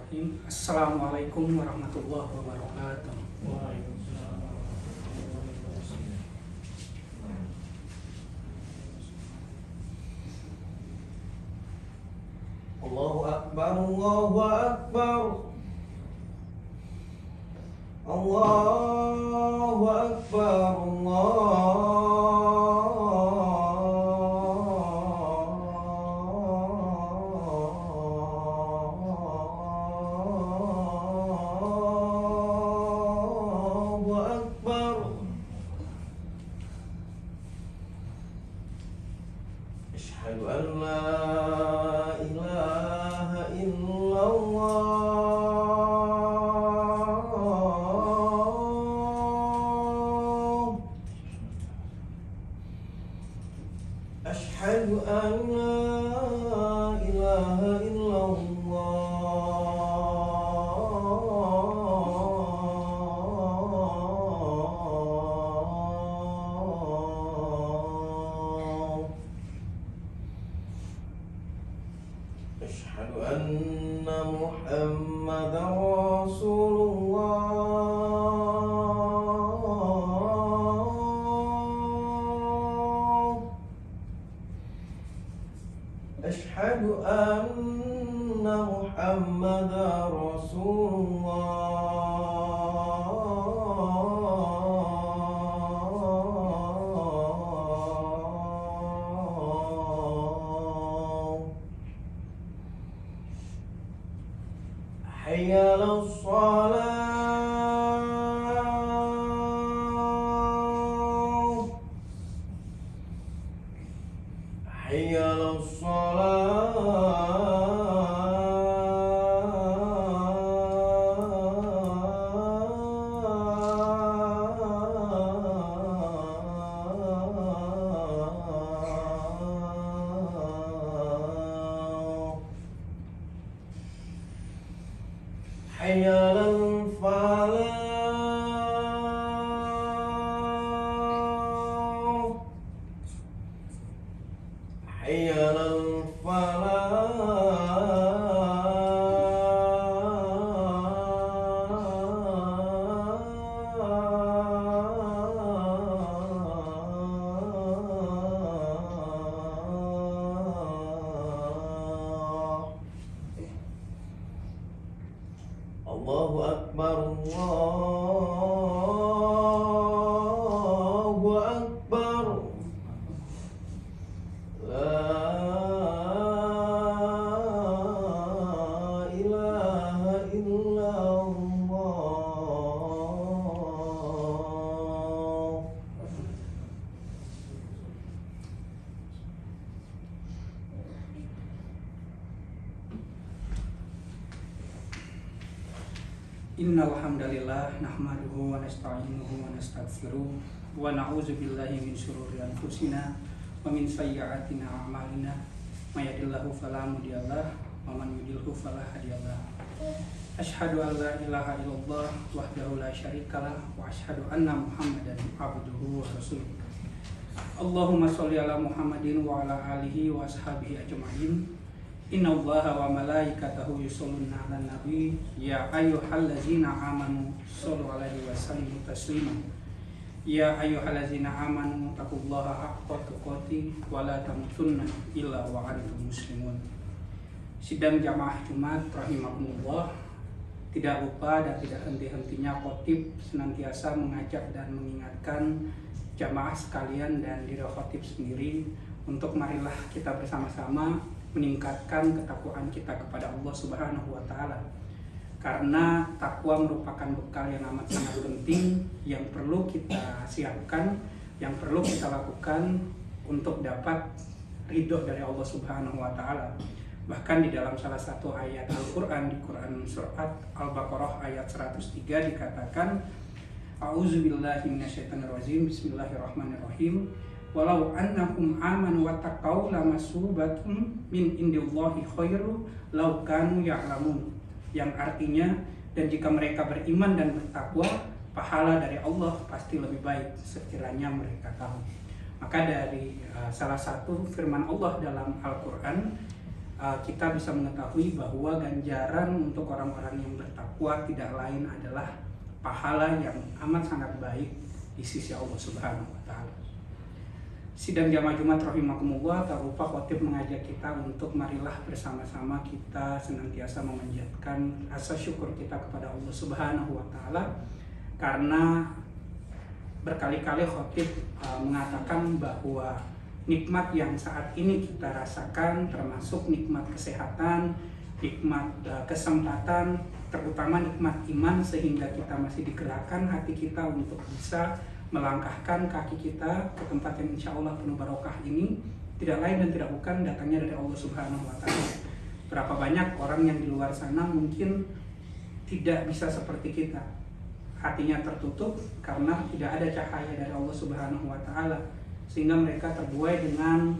Bismillahirrahmanirrahim. Assalamualaikum warahmatullahi wabarakatuh. Allahu Akbar, Allahu Akbar, Allahu Akbar, Allahu Akbar. Asyhadu an la ilaha illallah. Asyhadu an la ilaha illallah. Asyhadu anna Muhammadar Rasulullah. Asyhadu anna Muhammadar Rasulullah. Hayya 'alas shalah. Hayya 'alas shalah. Hayya 'alal falah. Hayya 'alal falah. Allahu Akbar, Allahu Akbar. La ilaha illallah. Innal hamdalillah nahmaduhu wa nasta'inuhu wa nastaghfiruh wa na'udzu billahi min shururi anfusina wa min sayyiati a'malina. May yahdihillahu fala mudhillalah wa man yudhlil fala hadiyalah. Asyhadu an la ilaha illallah wahdahu la syarikalah wa asyhadu anna Muhammadan abduhu wa rasuluh. Allahumma sholli ala Muhammadin wa ala alihi wa ashabihi ajma'in. Inna Allaha wa malaikatahu yusholluna 'alan nabi ya ayyuhallazina amanu shollu 'alaihi wa sallimu taslima. Ya ayyuhallazina amanu taqullaha haqqa tuqatih wa la tamutunna illa wa antum muslimun. Sidang jamaah Jumat rahimakumullah, tidak lupa dan tidak henti-hentinya khotib senantiasa mengajak dan mengingatkan jamaah sekalian dan diri khotib sendiri untuk marilah kita bersama-sama meningkatkan ketakwaan kita kepada Allah Subhanahu wa taala. Karena takwa merupakan bekal yang amat sangat penting yang perlu kita siapkan, yang perlu kita lakukan untuk dapat ridho dari Allah Subhanahu wa taala. Bahkan di dalam salah satu ayat Al-Qur'an, di Quran surat Al-Baqarah ayat 103 dikatakan, A'udzubillahi minasyaitonirrajim. Bismillahirrahmanirrahim. Walau annahum amanu wattaqau lamasubatun min indillahi khairu law kanu ya'lamun. Yang artinya, dan jika mereka beriman dan bertakwa, pahala dari Allah pasti lebih baik sekiranya mereka tahu. Maka dari salah satu firman Allah dalam Al-Quran, kita bisa mengetahui bahwa ganjaran untuk orang-orang yang bertakwa tidak lain adalah pahala yang amat sangat baik di sisi Allah Subhanahu wa taala. Sidang jamaah Jumat rahimakumullah, tak lupa khotib mengajak kita untuk marilah bersama-sama kita senantiasa memanjatkan rasa syukur kita kepada Allah Subhanahu wa taala, karena berkali-kali khotib mengatakan bahwa nikmat yang saat ini kita rasakan, termasuk nikmat kesehatan, nikmat kesempatan, terutama nikmat iman, sehingga kita masih digerakkan hati kita untuk bisa melangkahkan kaki kita ke tempat yang insya Allah penuh barokah ini, tidak lain dan tidak bukan datangnya dari Allah Subhanahu wa taala. Berapa banyak orang yang di luar sana mungkin tidak bisa seperti kita, hatinya tertutup karena tidak ada cahaya dari Allah Subhanahu wa taala, sehingga mereka terbuai dengan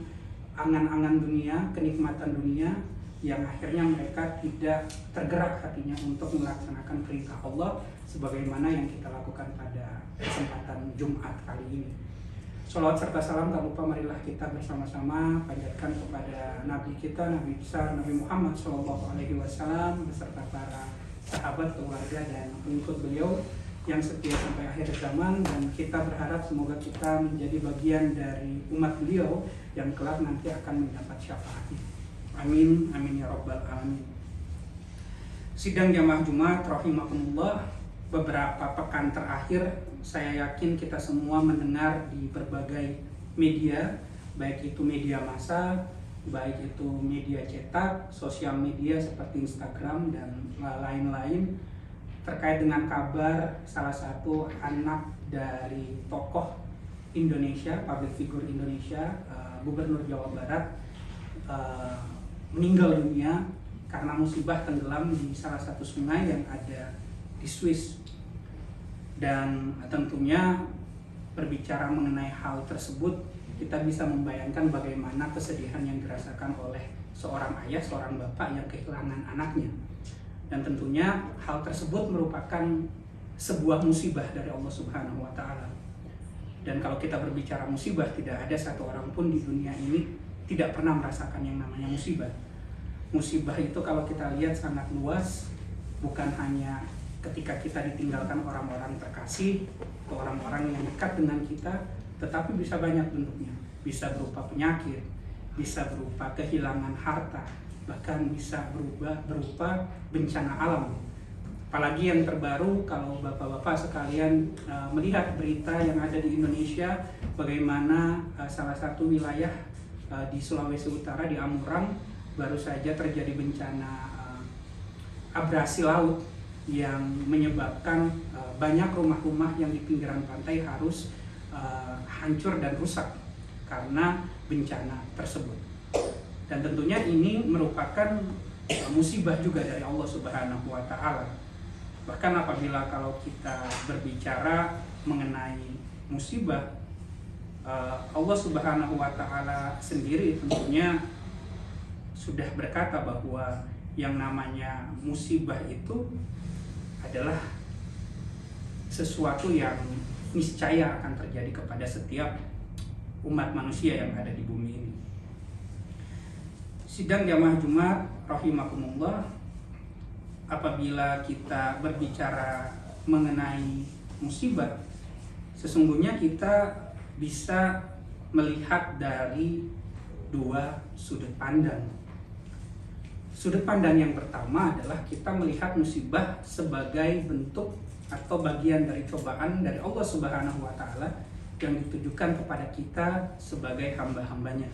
angan-angan dunia, kenikmatan dunia, yang akhirnya mereka tidak tergerak hatinya untuk melaksanakan perintah Allah sebagaimana yang kita lakukan pada kesempatan Jumat kali ini. Sholawat serta salam tak lupa marilah kita bersama-sama panjatkan kepada Nabi kita, Nabi besar Nabi Muhammad SAW beserta para sahabat, keluarga dan pengikut beliau yang setia sampai akhir zaman, dan kita berharap semoga kita menjadi bagian dari umat beliau yang kelak nanti akan mendapat syafaatnya. Amin, amin ya rabbal alamin. Sidang jamaah Jumat rahimakumullah, beberapa pekan terakhir saya yakin kita semua mendengar di berbagai media, baik itu media massa, baik itu media cetak, sosial media seperti Instagram dan lain-lain, terkait dengan kabar salah satu anak dari tokoh Indonesia, public figure Indonesia, Gubernur Jawa Barat, meninggal dunia karena musibah tenggelam di salah satu sungai yang ada di Swiss. Dan tentunya berbicara mengenai hal tersebut, kita bisa membayangkan bagaimana kesedihan yang dirasakan oleh seorang ayah, seorang bapak yang kehilangan anaknya. Dan tentunya hal tersebut merupakan sebuah musibah dari Allah Subhanahu wa taala. Dan kalau kita berbicara musibah, tidak ada satu orang pun di dunia ini tidak pernah merasakan yang namanya musibah. Musibah itu kalau kita lihat sangat luas, bukan hanya ketika kita ditinggalkan orang-orang terkasih atau orang-orang yang dekat dengan kita, tetapi bisa banyak bentuknya. Bisa berupa penyakit, bisa berupa kehilangan harta, bahkan bisa berupa bencana alam. Apalagi yang terbaru, kalau bapak-bapak sekalian melihat berita yang ada di Indonesia, bagaimana salah satu wilayah di Sulawesi Utara, di Amurang, baru saja terjadi bencana abrasi laut yang menyebabkan banyak rumah-rumah yang di pinggiran pantai harus hancur dan rusak karena bencana tersebut. Dan tentunya ini merupakan musibah juga dari Allah Subhanahu wa taala. Bahkan apabila kalau kita berbicara mengenai musibah, Allah Subhanahu wa taala sendiri tentunya sudah berkata bahwa yang namanya musibah itu adalah sesuatu yang niscaya akan terjadi kepada setiap umat manusia yang ada di bumi ini. Sidang jamaah Jumat rahimakumullah, apabila kita berbicara mengenai musibah, sesungguhnya kita bisa melihat dari dua sudut pandang. Sudut pandang yang pertama adalah kita melihat musibah sebagai bentuk atau bagian dari cobaan dari Allah Subhanahu wa taala yang ditujukan kepada kita sebagai hamba-hambanya.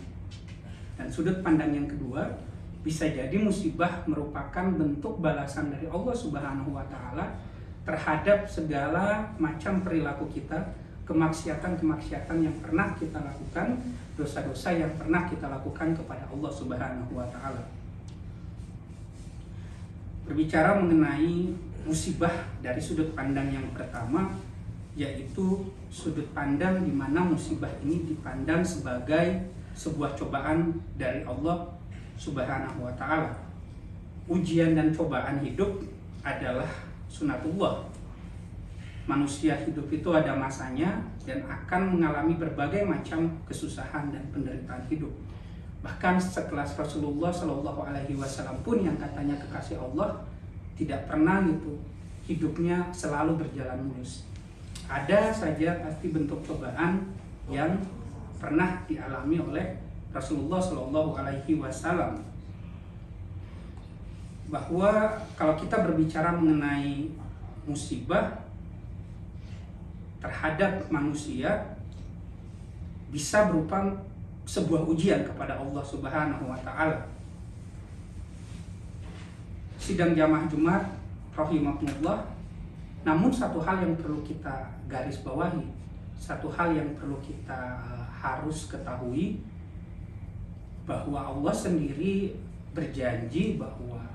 Dan sudut pandang yang kedua, bisa jadi musibah merupakan bentuk balasan dari Allah Subhanahu wa taala terhadap segala macam perilaku kita, kemaksiatan-kemaksiatan yang pernah kita lakukan, dosa-dosa yang pernah kita lakukan kepada Allah Subhanahu wa taala. Berbicara mengenai musibah dari sudut pandang yang pertama, yaitu sudut pandang di mana musibah ini dipandang sebagai sebuah cobaan dari Allah Subhanahu wa taala. Ujian dan cobaan hidup adalah sunatullah. Manusia hidup itu ada masanya dan akan mengalami berbagai macam kesusahan dan penderitaan hidup. Bahkan sekelas Rasulullah Shallallahu Alaihi Wasallam pun yang katanya kekasih Allah tidak pernah gitu hidupnya selalu berjalan mulus. Ada saja pasti bentuk cobaan yang pernah dialami oleh Rasulullah Shallallahu Alaihi Wasallam. Bahwa kalau kita berbicara mengenai musibah terhadap manusia, bisa berupa sebuah ujian kepada Allah Subhanahu wa Ta'ala. Sidang jamaah Jumat rahimahullah, namun satu hal yang perlu kita garis bawahi, satu hal yang perlu kita harus ketahui, bahwa Allah sendiri berjanji bahwa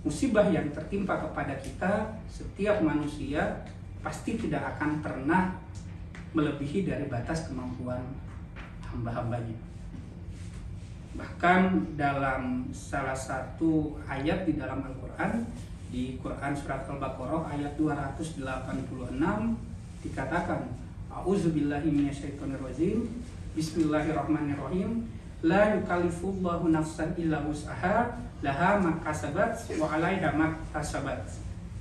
musibah yang tertimpa kepada kita, setiap manusia pasti tidak akan pernah melebihi dari batas kemampuan hamba-hambanya. Bahkan dalam salah satu ayat di dalam Al-Quran, di Quran surat Al-Baqarah ayat 286 dikatakan, A'udzubillahi minasyaitonirrajim, Bismillahirrahmanirrahim, La yukallifullahu nafsan illa wus'aha, laha ma kasabat wa 'alaiha ma kasabat.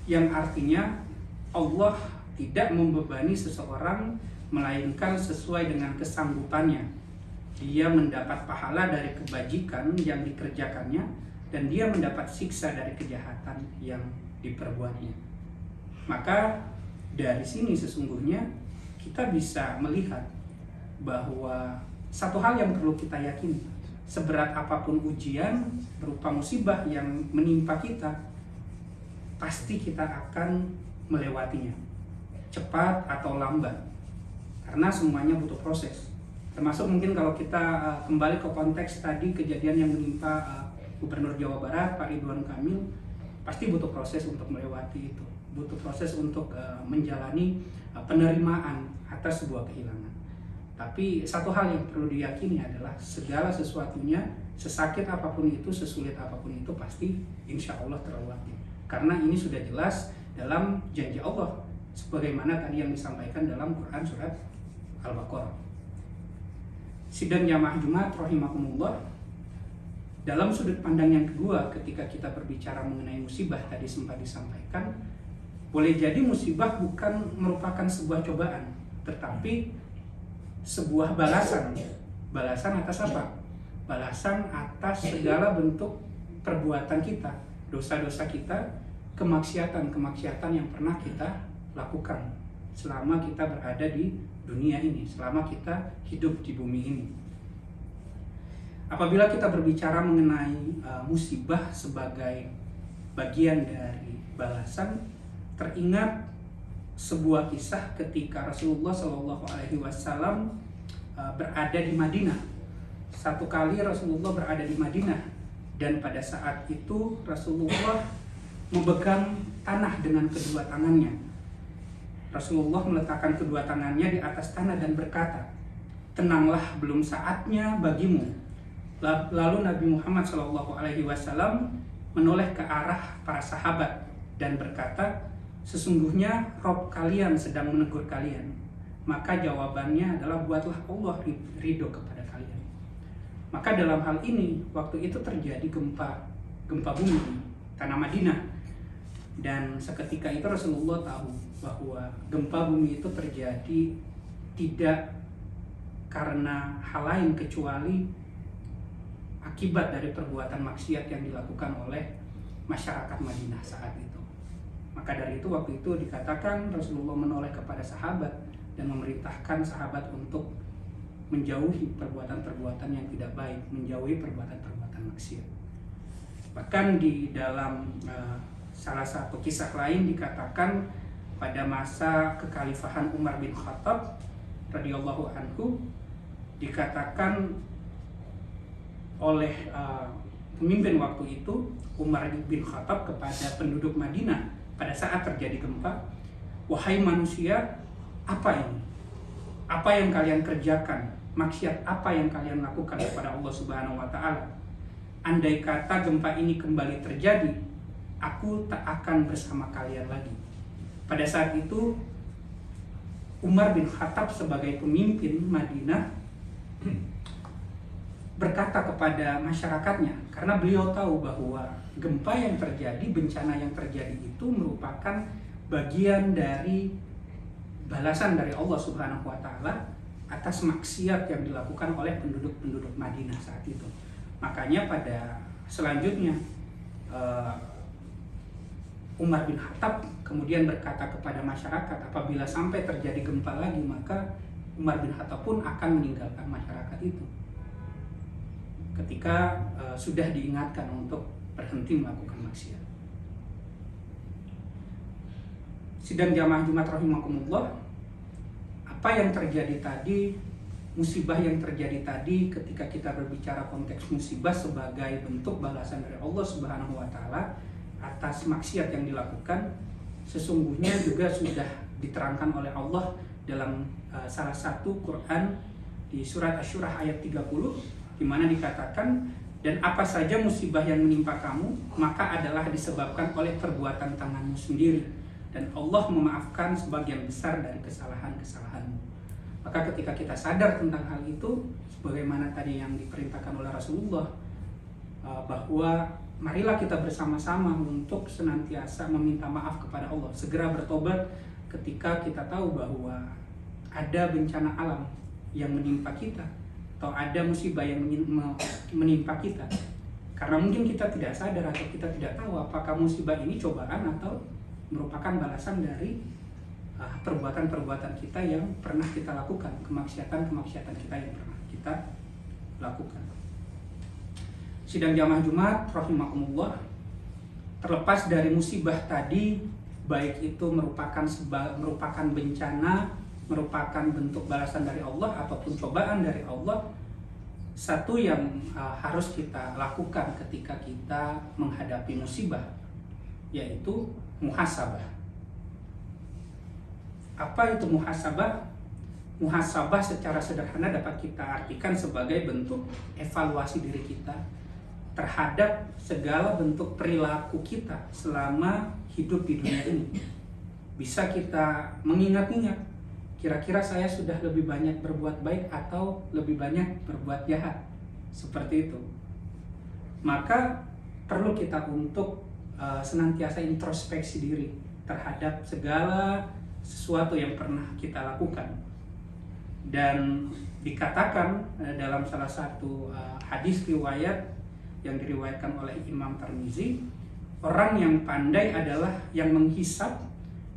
Yang artinya Allah tidak membebani seseorang melainkan sesuai dengan kesanggupannya. Dia mendapat pahala dari kebajikan yang dikerjakannya, dan dia mendapat siksa dari kejahatan yang diperbuatnya. Maka dari sini sesungguhnya kita bisa melihat bahwa satu hal yang perlu kita yakini, seberat apapun ujian berupa musibah yang menimpa kita, pasti kita akan melewatinya, cepat atau lambat, karena semuanya butuh proses. Termasuk mungkin kalau kita kembali ke konteks tadi kejadian yang menimpa Gubernur Jawa Barat Pak Ridwan Kamil, pasti butuh proses untuk melewati itu, butuh proses untuk menjalani penerimaan atas sebuah kehilangan. Tapi satu hal yang perlu diyakini adalah segala sesuatunya, sesakit apapun itu, sesulit apapun itu, pasti insya Allah terlewati, karena ini sudah jelas dalam janji Allah, sebagaimana tadi yang disampaikan dalam Quran surat Al-Baqarah. Sidang jamaah Jumat rahimahumullah, dalam sudut pandang yang kedua, ketika kita berbicara mengenai musibah tadi sempat disampaikan, boleh jadi musibah bukan merupakan sebuah cobaan, tetapi sebuah balasan. Balasan atas apa? Balasan atas segala bentuk perbuatan kita, dosa-dosa kita, kemaksiatan-kemaksiatan yang pernah kita lakukan selama kita berada di dunia ini, selama kita hidup di bumi ini. Apabila kita berbicara mengenai musibah sebagai bagian dari balasan, teringat sebuah kisah ketika Rasulullah Shallallahu Alaihi Wasallam berada di Madinah. Satu kali Rasulullah berada di Madinah, dan pada saat itu Rasulullah memegang tanah dengan kedua tangannya. Rasulullah meletakkan kedua tangannya di atas tanah dan berkata, tenanglah, belum saatnya bagimu. Lalu Nabi Muhammad SAW menoleh ke arah para sahabat dan berkata, sesungguhnya Rob kalian sedang menegur kalian. Maka jawabannya adalah, buatlah Allah ridho kepada kalian. Maka dalam hal ini, waktu itu terjadi gempa bumi di tanah Madinah. Dan seketika itu Rasulullah tahu bahwa gempa bumi itu terjadi tidak karena hal lain kecuali akibat dari perbuatan maksiat yang dilakukan oleh masyarakat Madinah saat itu. Maka dari itu waktu itu dikatakan Rasulullah menoleh kepada sahabat dan memerintahkan sahabat untuk menjauhi perbuatan-perbuatan yang tidak baik, menjauhi perbuatan-perbuatan maksiat. Bahkan di dalam salah satu kisah lain dikatakan pada masa kekhalifahan Umar bin Khattab radhiyallahu anhu, dikatakan oleh pemimpin waktu itu Umar bin Khattab kepada penduduk Madinah pada saat terjadi gempa, wahai manusia, apa ini? Apa yang kalian kerjakan? Maksiat apa yang kalian lakukan kepada Allah Subhanahu wa Ta'ala? Andai kata gempa ini kembali terjadi, aku tak akan bersama kalian lagi. Pada saat itu Umar bin Khattab sebagai pemimpin Madinah berkata kepada masyarakatnya, karena beliau tahu bahwa gempa yang terjadi, bencana yang terjadi itu merupakan bagian dari balasan dari Allah Subhanahu wa Ta'ala atas maksiat yang dilakukan oleh penduduk-penduduk Madinah saat itu. Makanya pada selanjutnya Umar bin Khattab kemudian berkata kepada masyarakat, apabila sampai terjadi gempa lagi, maka Umar bin Khattab pun akan meninggalkan masyarakat itu ketika sudah diingatkan untuk berhenti melakukan maksiat. Sidang jamaah Jumat rahimakumullah, apa yang terjadi tadi, musibah yang terjadi tadi, ketika kita berbicara konteks musibah sebagai bentuk balasan dari Allah Subhanahu wa Ta'ala atas maksiat yang dilakukan, sesungguhnya juga sudah diterangkan oleh Allah dalam salah satu Quran di surat Asy-Syura ayat 30, di mana dikatakan, dan apa saja musibah yang menimpa kamu maka adalah disebabkan oleh perbuatan tanganmu sendiri, dan Allah memaafkan sebagian besar dari kesalahan-kesalahanmu. Maka ketika kita sadar tentang hal itu, sebagaimana tadi yang diperintahkan oleh Rasulullah, bahwa marilah kita bersama-sama untuk senantiasa meminta maaf kepada Allah, segera bertobat ketika kita tahu bahwa ada bencana alam yang menimpa kita, atau ada musibah yang menimpa kita, karena mungkin kita tidak sadar atau kita tidak tahu apakah musibah ini cobaan atau merupakan balasan dari perbuatan-perbuatan kita yang pernah kita lakukan, kemaksiatan-kemaksiatan kita yang pernah kita lakukan. Sidang jamaah Jumat rahimakumullah, terlepas dari musibah tadi, baik itu merupakan bencana, merupakan bentuk balasan dari Allah ataupun cobaan dari Allah, satu yang harus kita lakukan ketika kita menghadapi musibah yaitu muhasabah. Apa itu muhasabah? Muhasabah secara sederhana dapat kita artikan sebagai bentuk evaluasi diri kita terhadap segala bentuk perilaku kita selama hidup di dunia ini. Bisa kita mengingat-ingat, kira-kira saya sudah lebih banyak berbuat baik atau lebih banyak berbuat jahat, seperti itu. Maka perlu kita untuk senantiasa introspeksi diri terhadap segala sesuatu yang pernah kita lakukan. Dan dikatakan dalam salah satu hadis riwayat yang diriwayatkan oleh Imam Tirmizi, orang yang pandai adalah yang menghisab,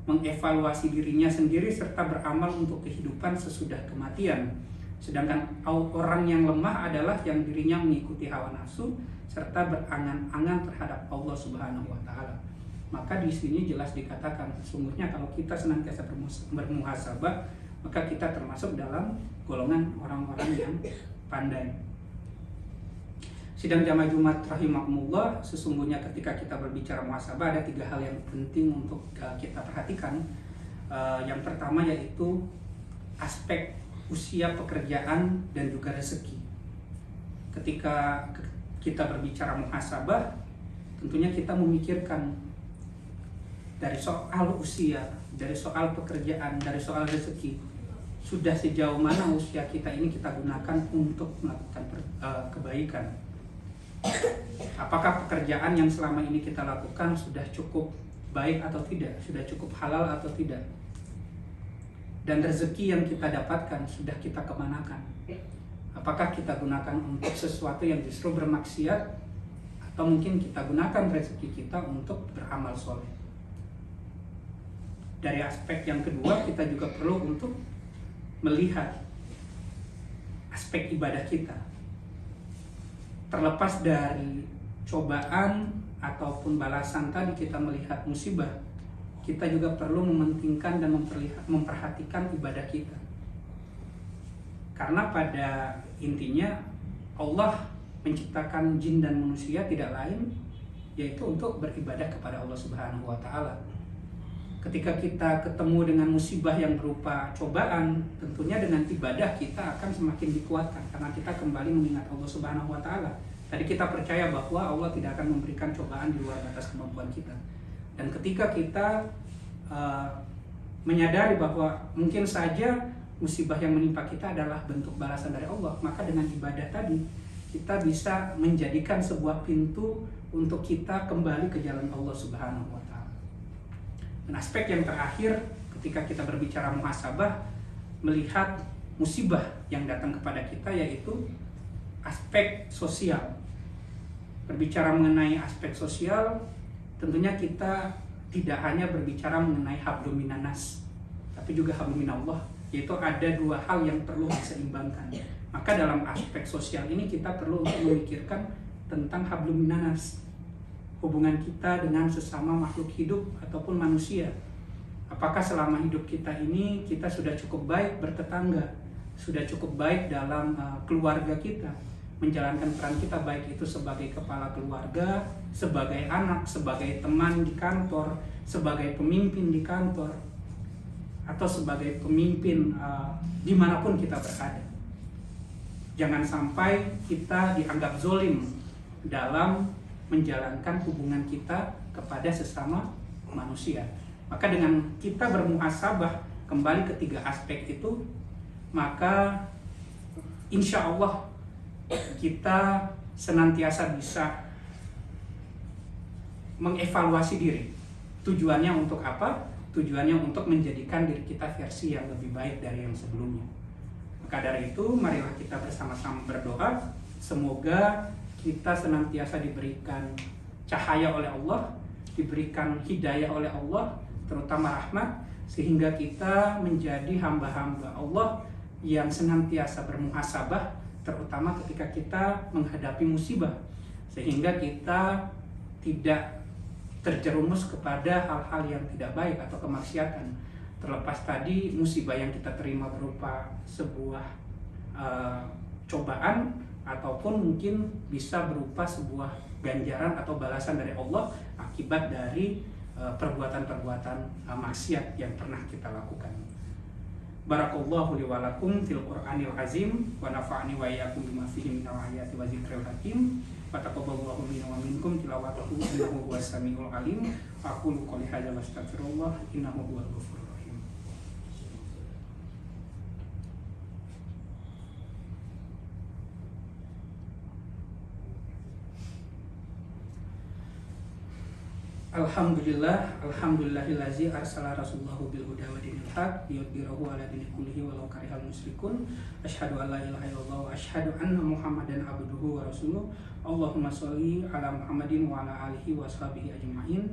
mengevaluasi dirinya sendiri serta beramal untuk kehidupan sesudah kematian. Sedangkan orang yang lemah adalah yang dirinya mengikuti hawa nafsu serta berangan-angan terhadap Allah Subhanahu wa Ta'ala. Maka di sini jelas dikatakan, sesungguhnya kalau kita senantiasa bermuhasabah, maka kita termasuk dalam golongan orang-orang yang pandai. Sidang jamaah Jumat rahimakumullah, sesungguhnya ketika kita berbicara muhasabah ada 3 hal yang penting untuk kita perhatikan. Yang pertama yaitu aspek usia pekerjaan dan juga rezeki. Ketika kita berbicara muhasabah, tentunya kita memikirkan dari soal usia, dari soal pekerjaan, dari soal rezeki. Sudah sejauh mana usia kita ini kita gunakan untuk melakukan kebaikan. Apakah pekerjaan yang selama ini kita lakukan sudah cukup baik atau tidak, sudah cukup halal atau tidak. Dan rezeki yang kita dapatkan sudah kita kemanakan. Apakah kita gunakan untuk sesuatu yang justru bermaksiat, atau mungkin kita gunakan rezeki kita untuk beramal soleh. Dari aspek yang kedua, kita juga perlu untuk melihat aspek ibadah kita. Terlepas dari cobaan ataupun balasan tadi, kita melihat musibah, kita juga perlu mementingkan dan memperhatikan ibadah kita. Karena pada intinya Allah menciptakan jin dan manusia tidak lain yaitu untuk beribadah kepada Allah Subhanahu wa Ta'ala. Ketika kita ketemu dengan musibah yang berupa cobaan, tentunya dengan ibadah kita akan semakin dikuatkan karena kita kembali mengingat Allah Subhanahu wa Ta'ala. Tadi kita percaya bahwa Allah tidak akan memberikan cobaan di luar batas kemampuan kita. Dan ketika kita menyadari bahwa mungkin saja musibah yang menimpa kita adalah bentuk balasan dari Allah, maka dengan ibadah tadi kita bisa menjadikan sebuah pintu untuk kita kembali ke jalan Allah Subhanahu wa Ta'ala. Dan aspek yang terakhir, ketika kita berbicara muhasabah, melihat musibah yang datang kepada kita, yaitu aspek sosial. Berbicara mengenai aspek sosial, tentunya kita tidak hanya berbicara mengenai hablum minanas, tapi juga hablum minallah, yaitu ada dua hal yang perlu diseimbangkan. Maka dalam aspek sosial ini kita perlu untuk memikirkan tentang hablum minanas, hubungan kita dengan sesama makhluk hidup ataupun manusia. Apakah selama hidup kita ini kita sudah cukup baik bertetangga, sudah cukup baik dalam keluarga kita, menjalankan peran kita, baik itu sebagai kepala keluarga, sebagai anak, sebagai teman di kantor, sebagai pemimpin di kantor, atau sebagai pemimpin dimanapun kita berada. Jangan sampai kita dianggap zolim dalam menjalankan hubungan kita kepada sesama manusia. Maka dengan kita bermuhasabah kembali ke tiga aspek itu, maka insya Allah kita senantiasa bisa mengevaluasi diri. Tujuannya untuk apa? Tujuannya untuk menjadikan diri kita versi yang lebih baik dari yang sebelumnya. Maka dari itu, marilah kita bersama-sama berdoa, semoga kita senantiasa diberikan cahaya oleh Allah, diberikan hidayah oleh Allah, terutama rahmat, sehingga kita menjadi hamba-hamba Allah yang senantiasa bermuhasabah, terutama ketika kita menghadapi musibah, sehingga kita tidak terjerumus kepada hal-hal yang tidak baik atau kemaksiatan. Terlepas tadi musibah yang kita terima berupa sebuah cobaan, ataupun mungkin bisa berupa sebuah ganjaran atau balasan dari Allah akibat dari perbuatan-perbuatan maksiat yang pernah kita lakukan. Barakallahu li wa lakum fil Qur'anil azim wa nafa'ani wa iyyakum bima fihi minal ayati wa dzikril hakim wa taqabbalallahu minna wa minkum tilawatahu innahu huwas samiul alim. Aqulu qouli hadza wa astaghfirullah innahu huwal ghafurur rahim. Alhamdulillahillazi arsala rasulahu bil huda wa dinil haq liyudhhirahu ala dini kullihi walau karihal musyrikun. Asyhadu an la ilaha illallah wa asyhadu anna Muhammadan abduhu wa rasuluh. Allahumma sholli ala Muhammadin wa ala alihi wa sahbihi ajma'in.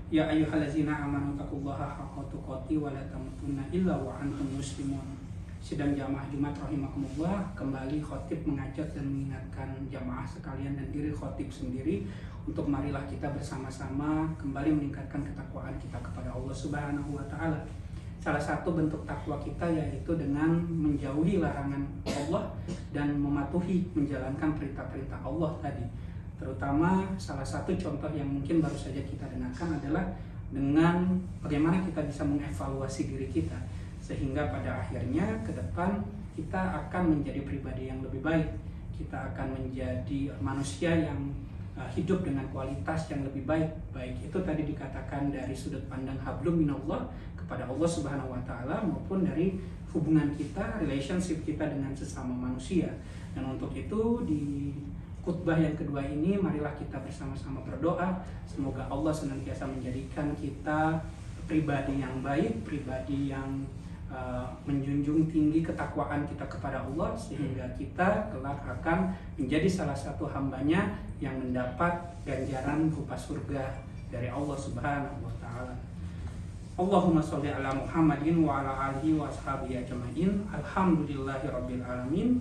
Ya ayyuhallazina amanu taqullaha haqqa tuqatih wa la tamutunna illa wa antum muslimun. Sidang jamaah Jumat rahimakumullah, kembali khotib mengajak dan mengingatkan jamaah sekalian dan diri khotib sendiri untuk marilah kita bersama-sama kembali meningkatkan ketakwaan kita kepada Allah Subhanahu wa Ta'ala. Salah satu bentuk takwa kita yaitu dengan menjauhi larangan Allah dan mematuhi menjalankan perintah-perintah Allah tadi. Terutama salah satu contoh yang mungkin baru saja kita dengarkan adalah dengan bagaimana kita bisa mengevaluasi diri kita, sehingga pada akhirnya ke depan kita akan menjadi pribadi yang lebih baik. Kita akan menjadi manusia yang hidup dengan kualitas yang lebih baik. Baik itu tadi dikatakan dari sudut pandang hablum minallah kepada Allah Subhanahu wa Ta'ala, maupun dari hubungan kita, relationship kita dengan sesama manusia. Dan untuk itu di khutbah yang kedua ini, marilah kita bersama-sama berdoa semoga Allah senantiasa menjadikan kita pribadi yang baik, pribadi yang menjunjung tinggi ketakwaan kita kepada Allah, sehingga kita kelak akan menjadi salah satu hambanya yang mendapat ganjaran berupa surga dari Allah Subhanahu wa Ta'ala. Allahumma sholli ala Muhammadin wa ala alihi wa ashabihi ajma'in. Alhamdulillahirabbil alamin.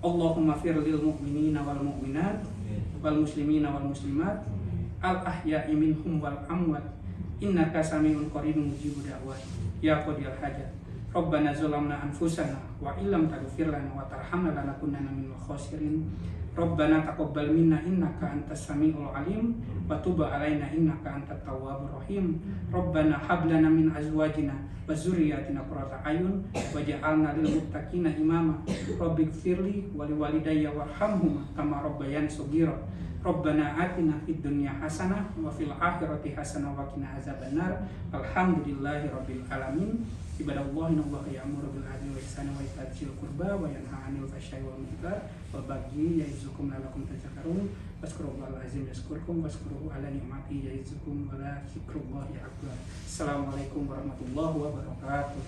Allahumma fir lil mu'minina wal mu'minat wal muslimina wal muslimat al ahya'i minhum wal amwat innaka sami'un qaribun mujibud da'wat ya qadiyal hajat. Rabbana zalamna anfusana wa illam taghfir lana wa tarhamna lanakunanna minal khasirin. Rabbana taqabbal minna innaka antas samiul alim wa tub alaina innaka antat tawwabur rahim. Rabbana hab lana min azwajina wa dzurriyyatina qurrata ayun waj'alna lil muttaqina imama. Rabbighfirli wa liwalidayya warhamhuma kama rabbayani shaghira. Rabbana atina fid dunya hasanah wa fil akhirati hasanah wa qina azabannar. Alhamdulillahirabbil alamin. Ibadallah, innallaha ya'muru bil 'adli wal ihsani wa ita'i dzil qurba wa yanha 'anil fahsya'i wal munkar wal baghi ya'izukum la'allakum tadhakkarun. Waskurullaha azim yazkurkum waskuruhu ala ni'mati ya'izukum wa la dzikrullahi akbar. Assalamualaikum warahmatullahi wabarakatuh.